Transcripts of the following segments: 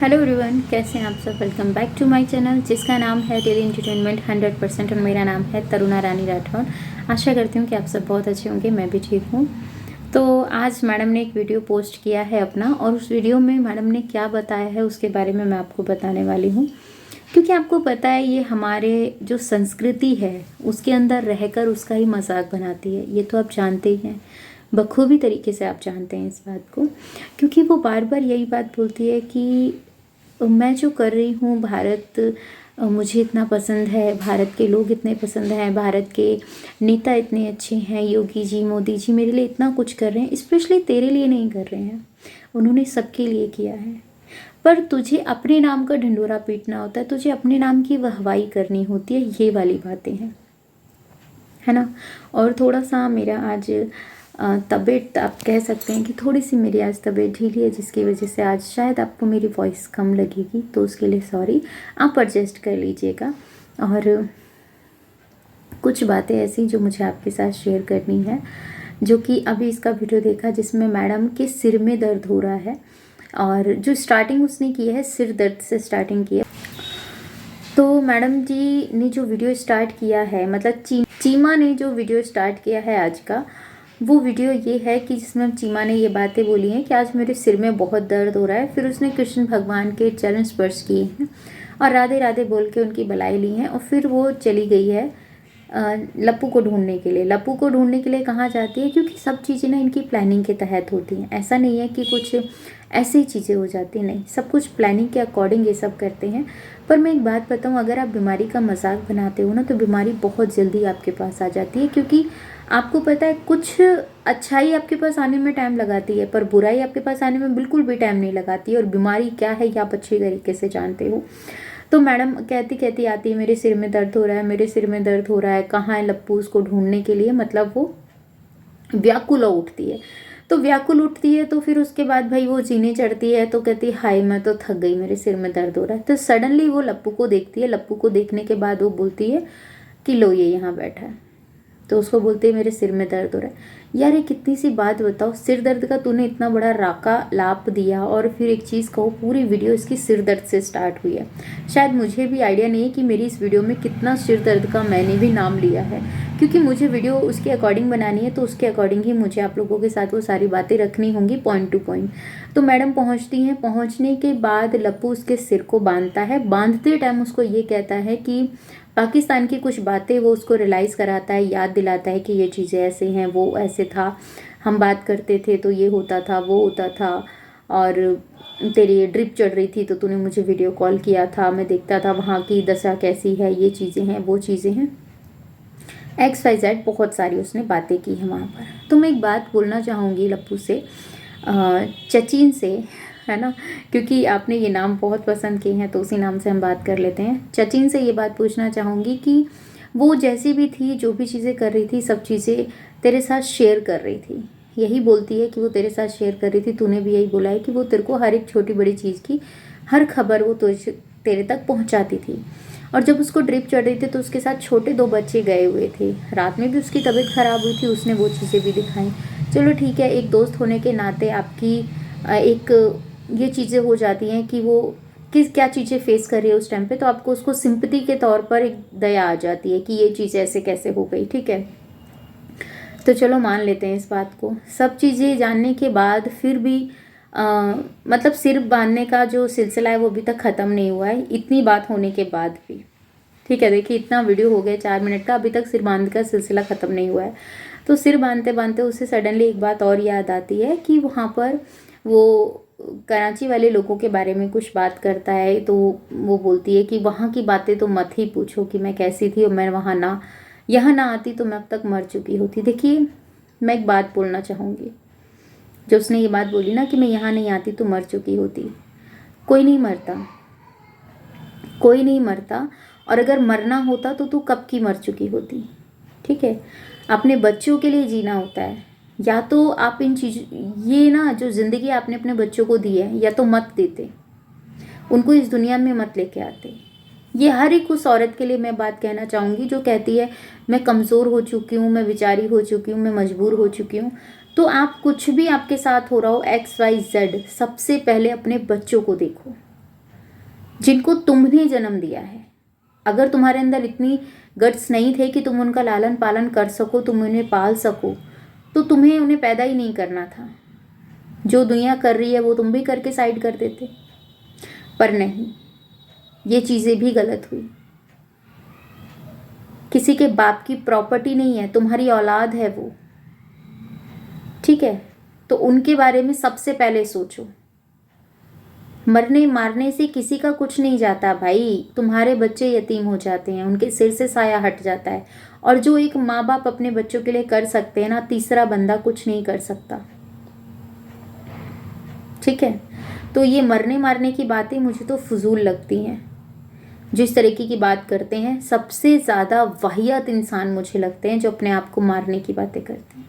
Hello everyone, कैसे हैं आप सब। Welcome back to my channel जिसका नाम है डेली एंटरटेनमेंट 100% और मेरा नाम है तरुणा रानी राठौर। आशा करती हूँ कि आप सब बहुत अच्छे होंगे, मैं भी ठीक हूँ। तो आज मैडम ने एक वीडियो पोस्ट किया है अपना, और उस वीडियो में मैडम ने क्या बताया है उसके बारे में मैं आपको बताने वाली हूँ। क्योंकि आपको पता है ये हमारे जो संस्कृति है उसके अंदर रहकर उसका ही मजाक बनाती है, ये तो आप जानते ही हैं, बखूबी तरीके से आप जानते हैं इस बात को। क्योंकि वो बार बार यही बात बोलती है कि मैं जो कर रही हूँ भारत मुझे इतना पसंद है, भारत के लोग इतने पसंद हैं, भारत के नेता इतने अच्छे हैं, योगी जी मोदी जी मेरे लिए इतना कुछ कर रहे हैं, स्पेशली तेरे लिए नहीं कर रहे हैं, उन्होंने सबके लिए किया है। पर तुझे अपने नाम का ढिंढोरा पीटना होता है, तुझे अपने नाम की वाहवाही करनी होती है, ये वाली बातें हैं, है ना। और थोड़ा सा मेरा आज तबीयत आप कह सकते हैं कि थोड़ी सी मेरी आज तबीयत ढीली है, जिसकी वजह से आज शायद आपको मेरी वॉइस कम लगेगी, तो उसके लिए सॉरी, आप एडजस्ट कर लीजिएगा। और कुछ बातें ऐसी जो मुझे आपके साथ शेयर करनी है, जो कि अभी इसका वीडियो देखा जिसमें मैडम के सिर में दर्द हो रहा है, और जो स्टार्टिंग उसने की है सिर दर्द से स्टार्टिंग की है। तो मैडम जी ने जो वीडियो स्टार्ट किया है, मतलब चीमा ने जो वीडियो स्टार्ट किया है आज का, वो वीडियो ये है कि जिसमें चीमा ने ये बातें बोली हैं कि आज मेरे सिर में बहुत दर्द हो रहा है। फिर उसने कृष्ण भगवान के चरण स्पर्श किए हैं और राधे राधे बोल के उनकी बलाई ली है, और फिर वो चली गई है लप्पू को ढूंढने के लिए। लप्पू को ढूंढने के लिए कहाँ जाती है, क्योंकि सब चीज़ें ना इनकी प्लानिंग के तहत होती हैं। ऐसा नहीं है कि कुछ ऐसी ही चीज़ें हो जाती, नहीं, सब कुछ प्लानिंग के अकॉर्डिंग ये सब करते हैं। पर मैं एक बात बताऊँ, अगर आप बीमारी का मजाक बनाते हो ना, तो बीमारी बहुत जल्दी आपके पास आ जाती है। क्योंकि आपको पता है कुछ अच्छाई आपके पास आने में टाइम लगाती है, पर बुराई आपके पास आने में बिल्कुल भी टाइम नहीं लगाती है। और बीमारी क्या है ये आप अच्छी तरीके से जानते हो। तो मैडम कहती कहती आती है, मेरे सिर में दर्द हो रहा है, मेरे सिर में दर्द हो रहा है, कहाँ है लप्पू, उसको ढूंढने के लिए, मतलब वो व्याकुल उठती है। तो व्याकुल उठती है, तो फिर उसके बाद भाई वो जीने चढ़ती है, तो कहती है हाय मैं तो थक गई, मेरे सिर में दर्द हो रहा है। तो सडनली वो लप्पू को देखती है। लप्पू को देखने के बाद वो बोलती है कि लो ये यहाँ बैठा है। तो उसको बोलते हैं मेरे सिर में दर्द हो रहा है। यार ये कितनी सी बात बताओ, सिर दर्द का तूने इतना बड़ा राका लाप दिया, और फिर एक चीज़ कहो, पूरी वीडियो इसकी सिर दर्द से स्टार्ट हुई है। शायद मुझे भी आइडिया नहीं है कि मेरी इस वीडियो में कितना सिर दर्द का मैंने भी नाम लिया है, क्योंकि मुझे वीडियो उसके अकॉर्डिंग बनानी है, तो उसके अकॉर्डिंग ही मुझे आप लोगों के साथ वो सारी बातें रखनी होंगी पॉइंट टू पॉइंट। तो मैडम पहुंचती हैं, पहुंचने के बाद लप्पू उसके सिर को बांधता है। बांधते टाइम उसको ये कहता है कि पाकिस्तान की कुछ बातें वो उसको रियलाइज़ कराता है, याद दिलाता है कि ये चीज़ें ऐसे हैं, वो ऐसे था, हम बात करते थे तो ये होता था, वो होता था, और तेरी ड्रिप चढ़ रही थी तो तूने मुझे वीडियो कॉल किया था, मैं देखता था वहाँ की दशा कैसी है, ये चीज़ें हैं, वो चीज़ें हैं, XYZ बहुत सारी उसने बातें की हैं वहाँ पर। तो मैं एक बात बोलना चाहूँगी लप्पू से, चचिन से, है ना, क्योंकि आपने ये नाम बहुत पसंद किए हैं, तो उसी नाम से हम बात कर लेते हैं। चचिन से ये बात पूछना चाहूँगी कि वो जैसी भी थी, जो भी चीज़ें कर रही थी, सब चीज़ें तेरे साथ शेयर कर रही थी। यही बोलती है कि वो तेरे साथ शेयर कर रही थी। तूने भी यही बोला है कि वो तेरे को हर एक छोटी बड़ी चीज़ की हर खबर वो तेरे तक पहुँचाती थी। और जब उसको ड्रिप चढ़ रही थी तो उसके साथ छोटे 2 बच्चे गए हुए थे। रात में भी उसकी तबीयत ख़राब हुई थी, उसने वो चीज़ें भी दिखाई। चलो ठीक है, एक दोस्त होने के नाते आपकी एक ये चीज़ें हो जाती हैं कि वो क्या चीज़ें फेस कर रही है उस टाइम पे, तो आपको उसको सिंपैथी के तौर पर एक दया आ जाती है कि ये चीज़ ऐसे कैसे हो गई, ठीक है। तो चलो मान लेते हैं इस बात को। सब चीज़ें जानने के बाद फिर भी मतलब सिर बांधने का जो सिलसिला है वो अभी तक ख़त्म नहीं हुआ है, इतनी बात होने के बाद भी, ठीक है। देखिए इतना वीडियो हो गया 4 मिनट का, अभी तक सिर बांध का सिलसिला ख़त्म नहीं हुआ है। तो सिर बांधते बांधते उसे सडनली एक बात और याद आती है कि वहाँ पर वो कराची वाले लोगों के बारे में कुछ बात करता है। तो वो बोलती है कि वहाँ की बातें तो मत ही पूछो कि मैं कैसी थी, और मैं वहाँ ना यहाँ ना आती तो मैं अब तक मर चुकी होती। देखिए मैं एक बात बोलना चाहूँगी, जो उसने ये बात बोली ना कि मैं यहाँ नहीं आती तो मर चुकी होती, कोई नहीं मरता, कोई नहीं मरता। और अगर मरना होता तो तू कब की मर चुकी होती, ठीक है। अपने बच्चों के लिए जीना होता है, या तो आप इन चीज ये ना जो ज़िंदगी आपने अपने बच्चों को दी है, या तो मत देते उनको, इस दुनिया में मत लेके आते। ये हर एक उस औरत के लिए मैं बात कहना चाहूँगी जो कहती है मैं कमज़ोर हो चुकी हूँ, मैं बेचारी हो चुकी हूँ, मैं मजबूर हो चुकी हूँ। तो आप कुछ भी आपके साथ हो रहा हो XYZ, सबसे पहले अपने बच्चों को देखो, जिनको तुमने जन्म दिया है। अगर तुम्हारे अंदर इतनी गट्स नहीं थे कि तुम उनका लालन पालन कर सको, तुम उन्हें पाल सको, तो तुम्हें उन्हें पैदा ही नहीं करना था। जो दुनिया कर रही है वो तुम भी करके साइड कर देते, पर नहीं, ये चीज़ें भी गलत हुई। किसी के बाप की प्रॉपर्टी नहीं है, तुम्हारी औलाद है वो, ठीक है? तो उनके बारे में सबसे पहले सोचो। मरने मारने से किसी का कुछ नहीं जाता भाई। तुम्हारे बच्चे यतीम हो जाते हैं, उनके सिर से साया हट जाता है। और जो एक माँ बाप अपने बच्चों के लिए कर सकते हैं ना, तीसरा बंदा कुछ नहीं कर सकता, ठीक है? तो ये मरने मारने की बातें मुझे तो फजूल लगती हैं। जिस तरीके की बात करते हैं, सबसे ज़्यादा वाहियात इंसान मुझे लगते हैं जो अपने आप को मारने की बातें करते हैं।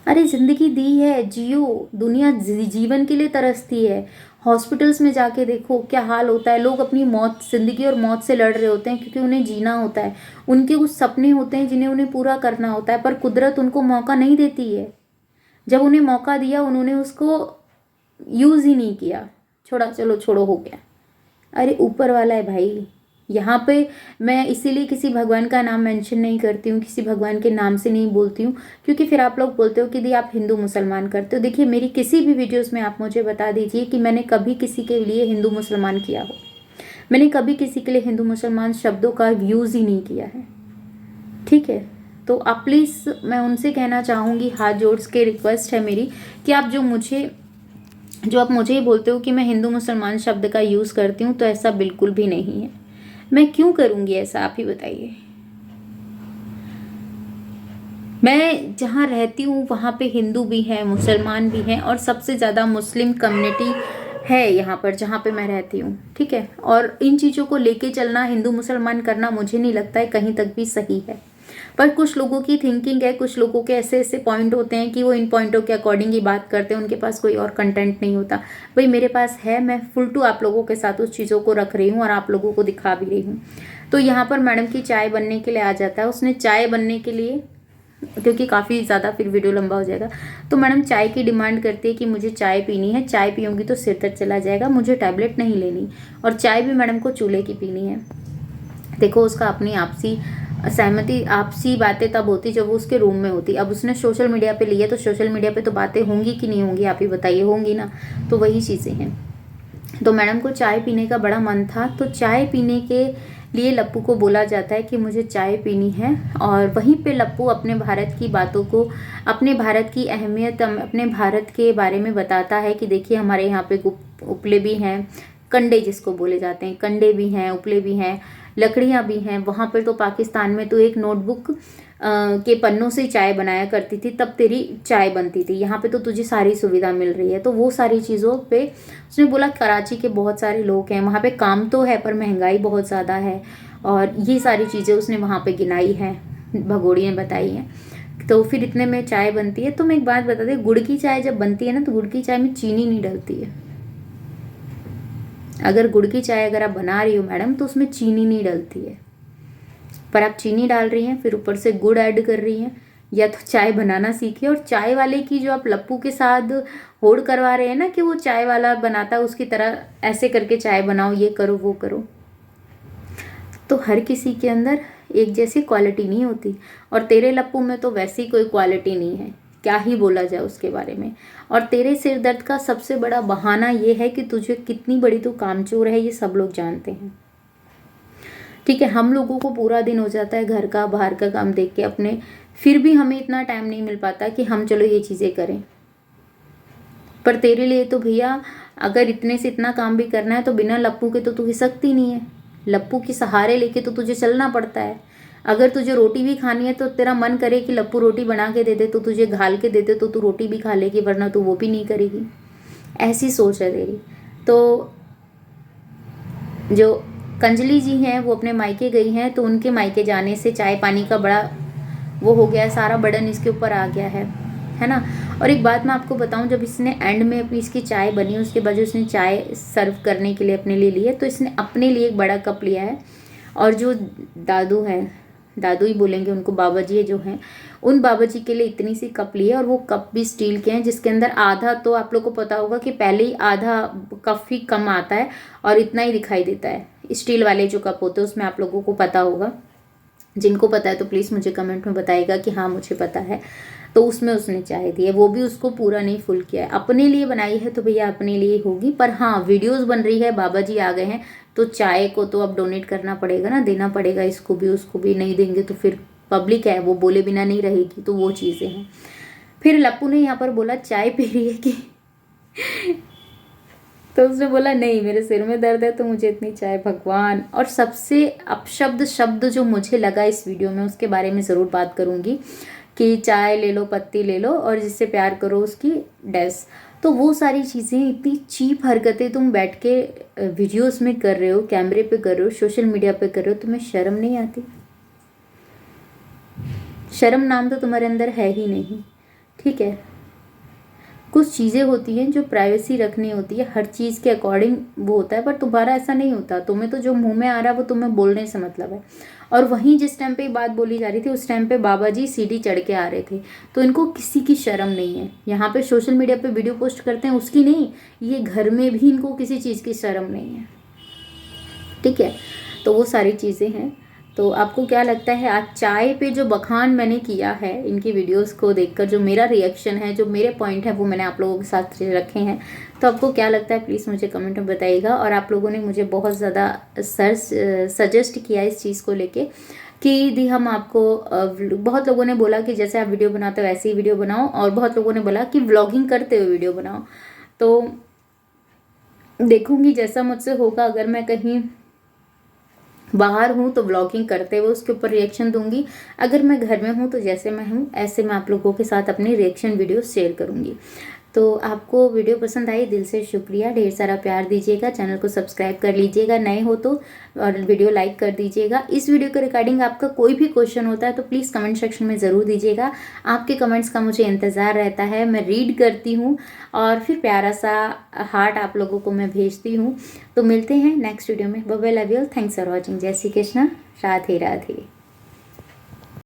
अरे ज़िंदगी दी है, जियो। दुनिया जीवन के लिए तरसती है। हॉस्पिटल्स में जाके देखो क्या हाल होता है। लोग अपनी मौत, ज़िंदगी और मौत से लड़ रहे होते हैं क्योंकि उन्हें जीना होता है। उनके कुछ सपने होते हैं जिन्हें उन्हें पूरा करना होता है, पर कुदरत उनको मौका नहीं देती है। जब उन्हें मौका दिया उन्होंने उसको यूज़ ही नहीं किया। चलो छोड़ो, हो गया। अरे ऊपर वाला है भाई। यहाँ पे मैं इसीलिए किसी भगवान का नाम मेंशन नहीं करती हूँ, किसी भगवान के नाम से नहीं बोलती हूँ, क्योंकि फिर आप लोग बोलते हो कि दी आप हिंदू मुसलमान करते हो। देखिए, मेरी किसी भी वीडियोस में आप मुझे बता दीजिए कि मैंने कभी किसी के लिए हिंदू मुसलमान किया हो। मैंने कभी किसी के लिए हिंदू मुसलमान शब्दों का यूज़ ही नहीं किया है, ठीक है? तो आप प्लीज़, मैं उनसे कहना चाहूँगी, हाथ जोड़ के रिक्वेस्ट है मेरी कि आप आप मुझे ही बोलते हो कि मैं हिंदू मुसलमान शब्द का यूज़ करती हूँ, तो ऐसा बिल्कुल भी नहीं है। मैं क्यों करूँगी ऐसा, आप ही बताइए। मैं जहाँ रहती हूँ वहाँ पे हिंदू भी हैं, मुसलमान भी हैं, और सबसे ज़्यादा मुस्लिम कम्युनिटी है यहाँ पर जहाँ पे मैं रहती हूँ, ठीक है? और इन चीज़ों को लेके चलना, हिंदू मुसलमान करना, मुझे नहीं लगता है कहीं तक भी सही है। पर कुछ लोगों की थिंकिंग है, कुछ लोगों के ऐसे ऐसे पॉइंट होते हैं कि वो इन पॉइंटों के अकॉर्डिंग ही बात करते हैं, उनके पास कोई और कंटेंट नहीं होता। भाई मेरे पास है, मैं फुल टू आप लोगों के साथ उस चीज़ों को रख रही हूँ और आप लोगों को दिखा भी रही हूँ। तो यहाँ पर मैडम की चाय बनने के लिए आ जाता है। उसने चाय बनने के लिए, क्योंकि काफ़ी ज़्यादा फिर वीडियो लंबा हो जाएगा, तो मैडम चाय की डिमांड करती है कि मुझे चाय पीनी है, चाय पीऊँगी तो सिर दर्द चला जाएगा, मुझे टैबलेट नहीं लेनी, और चाय भी मैडम को चूल्हे की पीनी है। देखो, उसका अपनी आपसी सहमति, आपसी बातें तब होती जब वो उसके रूम में होती। अब उसने सोशल मीडिया पे ली है, तो सोशल मीडिया पे तो बातें होंगी कि नहीं होंगी, आप ही बताइए, होंगी ना? तो वही चीज़ें हैं। तो मैडम को चाय पीने का बड़ा मन था, तो चाय पीने के लिए लप्पू को बोला जाता है कि मुझे चाय पीनी है, और वहीं पे लप्पू अपने भारत की बातों को, अपने भारत की अहमियत, अपने भारत के बारे में बताता है कि देखिए हमारे यहाँ पे उपले भी हैं, कंडे जिसको बोले जाते हैं, कंडे भी हैं, उपले भी हैं, लकड़ियाँ भी हैं। वहाँ पर तो पाकिस्तान में तो एक नोटबुक के पन्नों से चाय बनाया करती थी, तब तेरी चाय बनती थी। यहाँ पे तो तुझे सारी सुविधा मिल रही है। तो वो सारी चीज़ों पे उसने बोला कराची के बहुत सारे लोग हैं, वहाँ पे काम तो है पर महंगाई बहुत ज़्यादा है, और ये सारी चीज़ें उसने वहाँ पे गिनाई हैं, भगोड़ी ने बताई हैं। तो फिर इतने में चाय बनती है। तो मैं एक बात बता दें, गुड़ की चाय जब बनती है ना, तो गुड़ की चाय में चीनी नहीं डलती है। अगर गुड़ की चाय अगर आप बना रही हो मैडम, तो उसमें चीनी नहीं डलती है, पर आप चीनी डाल रही हैं, फिर ऊपर से गुड़ ऐड कर रही हैं। या तो चाय बनाना सीखिए, और चाय वाले की जो आप लप्पू के साथ होड़ करवा रहे हैं ना कि वो चाय वाला बनाता है उसकी तरह ऐसे करके चाय बनाओ, ये करो वो करो, तो हर किसी के अंदर एक जैसी क्वालिटी नहीं होती। और तेरे लप्पू में तो वैसी कोई क्वालिटी नहीं है, क्या ही बोला जाए उसके बारे में। और तेरे सिर दर्द का सबसे बड़ा बहाना ये है कि तुझे कितनी बड़ी तू कामचोर है, ये सब लोग जानते हैं, ठीक है? हम लोगों को पूरा दिन हो जाता है घर का बाहर का काम देख के अपने, फिर भी हमें इतना टाइम नहीं मिल पाता कि हम चलो ये चीज़ें करें। पर तेरे लिए तो भैया, अगर इतने से इतना काम भी करना है तो बिना लप्पू के तो तू सकती नहीं है। लप्पू की सहारे लेके तो तुझे चलना पड़ता है। अगर तुझे रोटी भी खानी है तो तेरा मन करे कि लप्पू रोटी बना के दे दे, तो तुझे घाल के दे दे तो तू रोटी भी खा लेगी, वरना तू वो भी नहीं करेगी। ऐसी सोच है तेरी। तो जो कंजली जी हैं वो अपने मायके गई हैं, तो उनके मायके जाने से चाय पानी का बड़ा वो हो गया है, सारा बर्डन इसके ऊपर आ गया है ना? और एक बात मैं आपको बताऊं, जब इसने एंड में अपनी इसकी चाय बनी, उसके बाद जो इसने चाय सर्व करने के लिए अपने लिए ली है, तो इसने अपने लिए एक बड़ा कप लिया है, और जो दादू हैं, दादू ही बोलेंगे उनको, बाबा जी जो हैं, उन बाबा जी के लिए इतनी सी कप ली है। और वो कप भी स्टील के हैं, जिसके अंदर आधा तो आप लोग को पता होगा कि पहले ही आधा कप ही कम आता है और इतना ही दिखाई देता है। स्टील वाले जो कप होते हैं उसमें आप लोगों को पता होगा, जिनको पता है तो प्लीज़ मुझे कमेंट में बताइएगा कि हाँ मुझे पता है। तो उसमें उसने चाय दी है, वो भी उसको पूरा नहीं फुल किया है। अपने लिए बनाई है तो भैया अपने लिए होगी, पर हाँ वीडियोस बन रही है, बाबा जी आ गए हैं तो चाय को तो अब डोनेट करना पड़ेगा ना, देना पड़ेगा, इसको भी उसको भी। नहीं देंगे तो फिर पब्लिक है वो बोले बिना नहीं रहेगी, तो वो चीज़ें हैं। फिर लप्पू ने यहाँ पर बोला चाय पी रही है कि तो उसने बोला नहीं मेरे सिर में दर्द है तो मुझे इतनी चाय, भगवान। और सबसे अपशब्द शब्द जो मुझे लगा इस वीडियो में, उसके बारे में ज़रूर बात करूँगी कि चाय ले लो, पत्ती ले लो और जिससे प्यार करो उसकी डैस। तो वो सारी चीज़ें, इतनी चीप हरकतें तुम बैठ के वीडियोस में कर रहे हो, कैमरे पे कर रहे हो, सोशल मीडिया पे कर रहे हो, तुम्हें शर्म नहीं आती? शर्म नाम तो तुम्हारे अंदर है ही नहीं, ठीक है। कुछ चीज़ें होती हैं जो प्राइवेसी रखनी होती है, हर चीज़ के अकॉर्डिंग वो होता है, पर तुम्हारा ऐसा नहीं होता। तुम्हें तो जो मुंह में आ रहा है वो तुम्हें बोलने से मतलब है। और वहीं जिस टाइम पे बात बोली जा रही थी उस टाइम पे बाबा जी सीढ़ी चढ़ के आ रहे थे, तो इनको किसी की शर्म नहीं है। यहाँ पे सोशल मीडिया पे वीडियो पोस्ट करते हैं उसकी नहीं, ये घर में भी इनको किसी चीज़ की शर्म नहीं है, ठीक है। तो वो सारी चीज़ें हैं। तो आपको क्या लगता है, आज चाय पे जो बखान मैंने किया है इनकी वीडियोस को देखकर, जो मेरा रिएक्शन है, जो मेरे पॉइंट है वो मैंने आप लोगों के साथ रखे हैं, तो आपको क्या लगता है प्लीज़ मुझे कमेंट में बताइएगा। और आप लोगों ने मुझे बहुत ज़्यादा सजेस्ट किया इस चीज़ को लेके कि दी हम आपको बहुत लोगों ने बोला कि जैसे आप वीडियो बनाते हो वैसे ही वीडियो बनाओ, और बहुत लोगों ने बोला कि व्लॉगिंग करते हुए वीडियो बनाओ। तो देखूंगी जैसा मुझसे होगा, अगर मैं कहीं बाहर हूँ तो व्लॉगिंग करते हुए उसके ऊपर रिएक्शन दूंगी, अगर मैं घर में हूँ तो जैसे मैं हूँ ऐसे मैं आप लोगों के साथ अपनी रिएक्शन वीडियो शेयर करूँगी। तो आपको वीडियो पसंद आई, दिल से शुक्रिया, ढेर सारा प्यार दीजिएगा, चैनल को सब्सक्राइब कर लीजिएगा नए हो तो, और वीडियो लाइक कर दीजिएगा। इस वीडियो के रिगार्डिंग आपका कोई भी क्वेश्चन होता है तो प्लीज़ कमेंट सेक्शन में ज़रूर दीजिएगा। आपके कमेंट्स का मुझे इंतज़ार रहता है, मैं रीड करती हूँ और फिर प्यारा सा हार्ट आप लोगों को मैं भेजती हूँ। तो मिलते हैं नेक्स्ट वीडियो में। Bye bye, love you, thanks for watching, जय श्री कृष्णा, राधे राधे।